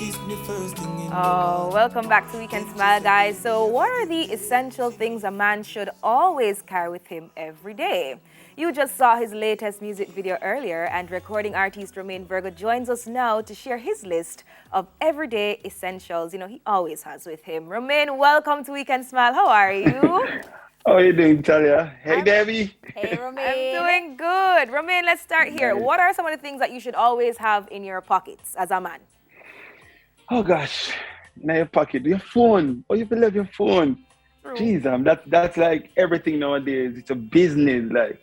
Oh, welcome back to Weekend Smile, guys. So, what are the essential things a man should always carry with him every day? You just saw his latest music video earlier, and recording artist Romain Virgo joins us now to share his list of everyday essentials. He always has with him. Romain, welcome to Weekend Smile. How are you? How are you doing, Talia? Hey, I'm, Debbie. hey, Romain. I'm doing good. Romain, let's start here. Nice. What are some of the things that you should always have in your pockets as a man? Oh gosh, in your pocket, your phone. Oh, you believe your phone? True. Jeez, that's like everything nowadays. It's a business, like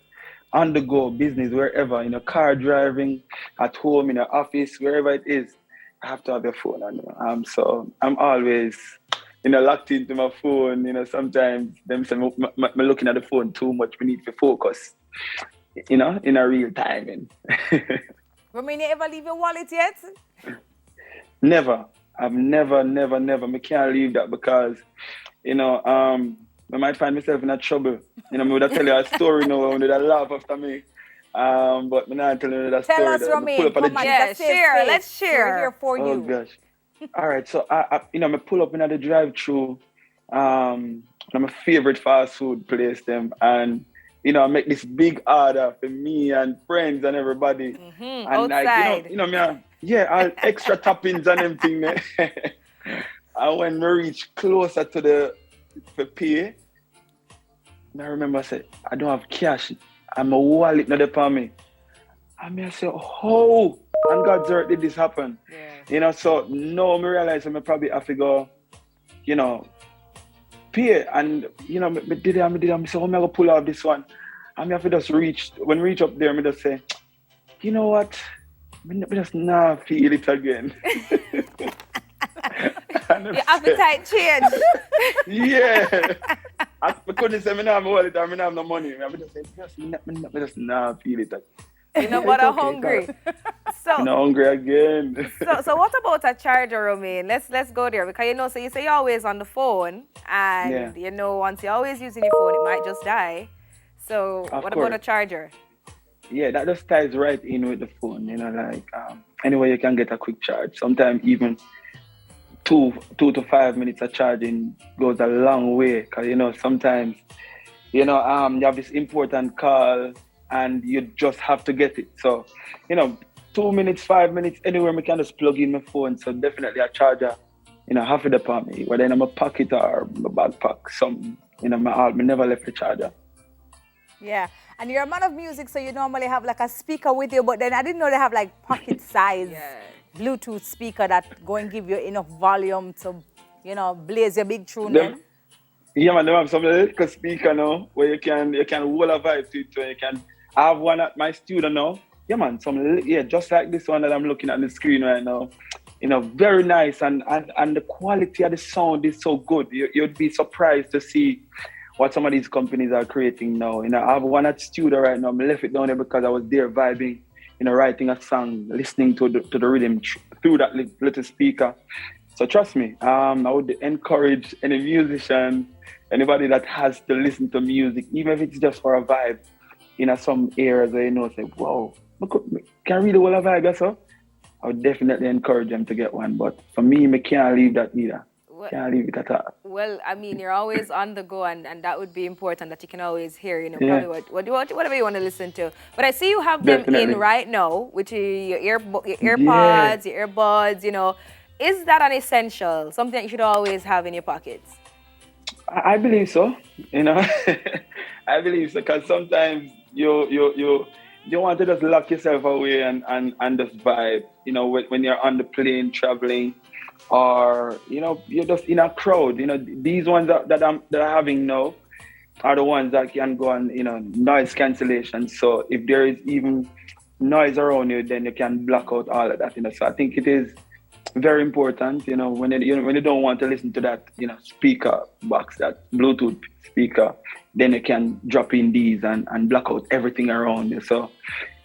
on the go business, wherever, in a car driving, at home, in an office, wherever it is. I have to have your phone on you. So I'm always, locked into my phone. Sometimes them say me looking at the phone too much. We need to focus. In a real time. Romain, you ever leave your wallet yet? Never. I've never. I can't leave that because, I might find myself in a trouble. I would have tell you a story now and they'd laugh after me. But I'm not telling you that story. Tell us, Romain. Come on, yeah, share. Let's share. We're here for you. Oh gosh. All right. So I pull up in the drive-through. My favorite fast food place them, and I make this big order for me and friends and everybody. Mm-hmm. And outside. all extra toppings and everything. And when we reach closer to the pay, I remember I said, I don't have cash. And my wallet not there me. And I say, oh, and God's earth did this happen. Yeah. So now I realize I probably have to go, pay. And, I did it. I say, how am I going to pull off this one? And I have to just reach up there, I just say, you know what? I just not feel it again. Your appetite changed. Yeah. I couldn't say I don't have my wallet or I don't have no money. I just say, I just not feel it again. But I'm hungry. So I'm hungry again. So what about a charger, Romain? Let's go there because so you say you're always on the phone and once you're always using your phone, it might just die. So what about a charger? Yeah, that just ties right in with the phone, anyway you can get a quick charge. Sometimes even 2 to 5 minutes of charging goes a long way because sometimes you have this important call and you just have to get it. So 2 minutes, 5 minutes, anywhere we can just plug in my phone. So definitely a charger, have it upon me, whether in my pocket or my backpack, something, I never left the charger. Yeah, and you're a man of music, so you normally have like a speaker with you, but then I didn't know they have like pocket size Bluetooth speaker that go and give you enough volume to, blaze your big tune then. Yeah, man, they have some little speaker now where you can hold a vibe to it, so you can have one at my studio now. Yeah, man, just like this one that I'm looking at the screen right now. Very nice, and the quality of the sound is so good. You'd be surprised to see what some of these companies are creating now. I have one at studio right now. I left it down there because I was there vibing, writing a song, listening to the rhythm through that little speaker. So trust me, I would encourage any musician, anybody that has to listen to music, even if it's just for a vibe, some areas where say, whoa, can I really hold a vibe, so? I would definitely encourage them to get one. But for me, I can't leave that either. Can't leave it at all. Well, you're always on the go, and that would be important that you can always hear, probably whatever you want to listen to. But I see you have them in right now, which is your AirPods, your earbuds, Is that an essential, something that you should always have in your pockets? I believe so, I believe so, because sometimes you want to just lock yourself away and just vibe, when you're on the plane traveling, or you're just in a crowd. These ones that I'm having now are the ones that can go on noise cancellation. So if there is even noise around you, then you can block out all of that. So I think it is very important. When you don't want to listen to that speaker box, that Bluetooth speaker, then you can drop in these and block out everything around you. So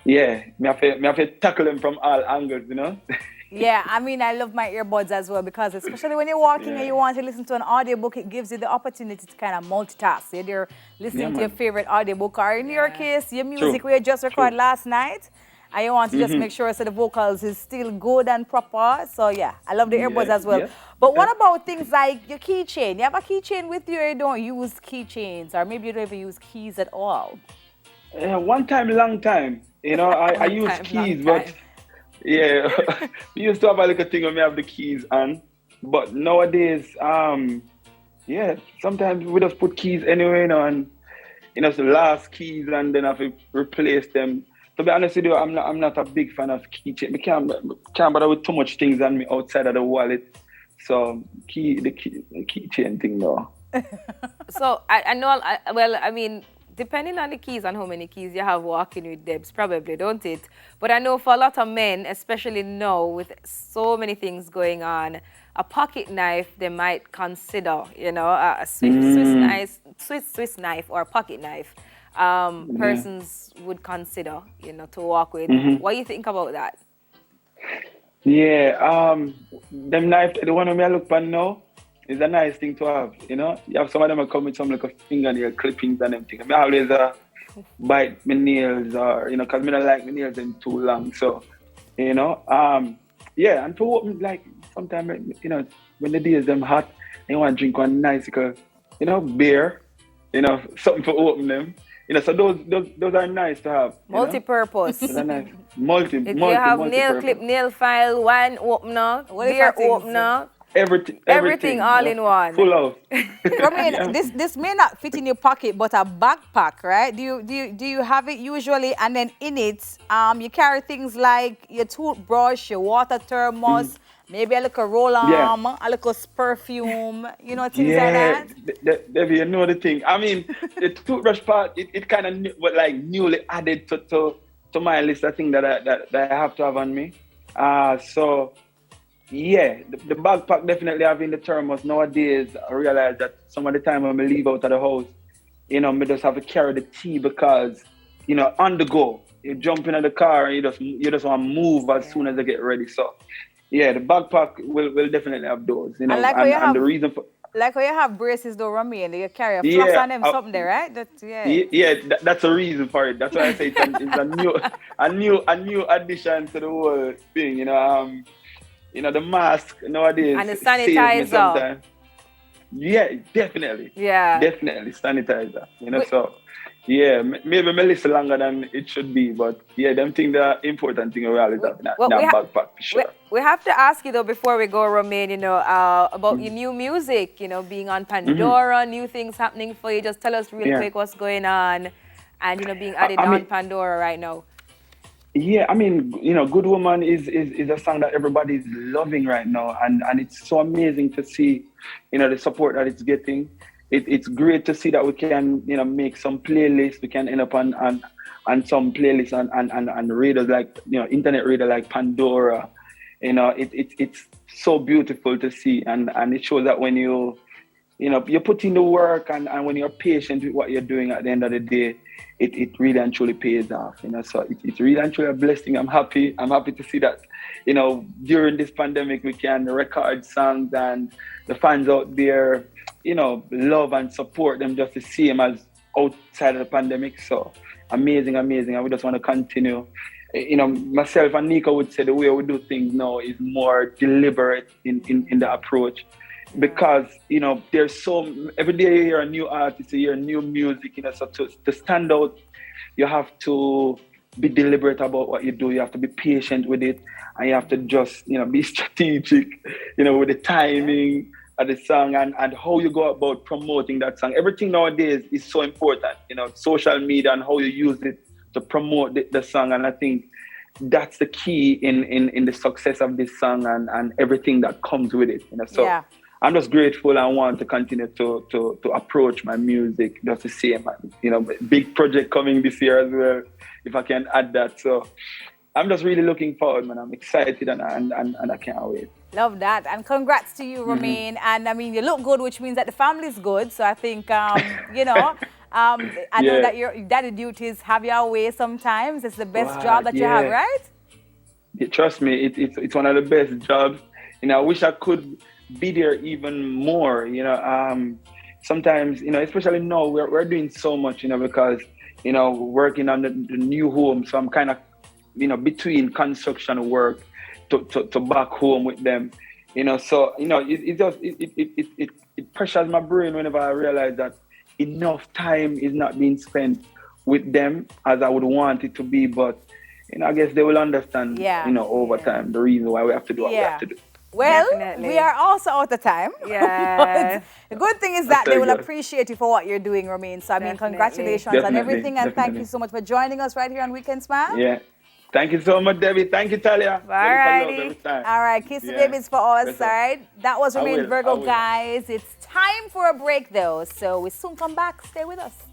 yeah, me have to tackle them from all angles. Yeah, I love my earbuds as well because especially when you're walking and you want to listen to an audiobook, it gives you the opportunity to kind of multitask. So you're listening to your favorite audiobook, or in your case, your music we just recorded last night. and you want to just make sure so the vocals is still good and proper. So yeah, I love the earbuds as well. But what about things like your keychain? You have a keychain with you, or you don't use keychains, or maybe you don't even use keys at all? One time, long time. I use keys, but yeah, we used to have a little thing when we have the keys on. But nowadays, yeah, sometimes we just put keys anyway, and so last keys, and then have to replace them. To be honest with you, I'm not a big fan of keychain. I can't bother with too much things on me outside of the wallet. So the keychain thing, though. So I know. Well, I mean, depending on the keys and how many keys you have walking with Debs, probably, don't it? But I know for a lot of men, especially now with so many things going on, a pocket knife they might consider, a Swiss knife or a pocket knife. Persons would consider, to walk with. What do you think about that? Yeah, them knife, the one I look for now, is a nice thing to have, You have some of them come with some like a fingernail clippings and everything. I always bite my nails or, because I don't like my nails them too long. So, yeah, and to open, like, sometimes, when the days them hot, you want to drink one nice, beer, something to open them. So those are nice to have. Multi-purpose. Those are nice. You have nail clip, nail file, wine opener, beer opener. Everything all in one. Full of. Romain, this may not fit in your pocket, but a backpack, right? Do you have it usually? And then in it, you carry things like your toothbrush, your water thermos, maybe a little roll-on, a little perfume, things like that. Debbie, you know the thing. I mean, the toothbrush part, it kind of like newly added to my list of things that I have to have on me. So. Yeah, the backpack definitely having the thermos. Nowadays, I realize that some of the time when I leave out of the house, I just have to carry the tea because, on the go, you jump into the car and you just want to move as soon as I get ready. So, yeah, the backpack will definitely have those, and the reason for... Like when you have braces though, Romain, you carry a floss on them, something there, right? That's a reason for it. That's why I say it's a new addition to the whole thing, the mask nowadays. And the sanitizer. Yeah, definitely. Yeah. Definitely sanitizer. So yeah, maybe my list longer than it should be, but yeah, them things are important thing around it. Backpack for sure. We have to ask you though before we go, Romain, about your new music, being on Pandora, new things happening for you. Just tell us real quick what's going on and being added on Pandora right now. Yeah, I mean, Good Woman is a song that everybody's loving right now, and it's so amazing to see, the support that it's getting. It's great to see that we can, make some playlists. We can end up on some playlists and readers like, internet reader like Pandora. It's so beautiful to see, and it shows that when you put in the work and when you're patient with what you're doing at the end of the day, it really and truly pays off, so it's really and truly a blessing. I'm happy to see that, during this pandemic, we can record songs and the fans out there, love and support them just the same as outside of the pandemic. So amazing. And we just want to continue. Myself and Nico would say the way we do things now is more deliberate in the approach. Because, there's every day you hear a new artist, you hear new music, so to stand out, you have to be deliberate about what you do. You have to be patient with it, and you have to just, be strategic, with the timing of the song and how you go about promoting that song. Everything nowadays is so important, social media and how you use it to promote the song. And I think that's the key in the success of this song and everything that comes with it, So. Yeah. I'm just grateful and want to continue to approach my music just the same. Big project coming this year as well, if I can add that. So I'm just really looking forward, man. I'm excited and I can't wait. Love that. And congrats to you, Romain. And I mean, you look good, which means that the family's good. So I think, I know that your daddy duties have your way sometimes. It's the best job that you have, right? Yeah, trust me, it's one of the best jobs. I wish I could be there even more, sometimes, especially now we're doing so much, because, working on the new home. So I'm kind of between construction work to back home with them. So it pressures my brain whenever I realize that enough time is not being spent with them as I would want it to be. But I guess they will understand, over time, the reason why we have to do what we have to do. Well, Definitely. we are also out of time. Yeah. But the good thing is that they will appreciate you for what you're doing, Romain. So, I mean, congratulations on everything. And thank you so much for joining us right here on Weekend Smile. Yeah. Thank you so much, Debbie. Thank you, Talia. Alrighty. All right. Kiss the babies for our side. That was Romain Virgo, guys. It's time for a break, though. So we soon come back. Stay with us.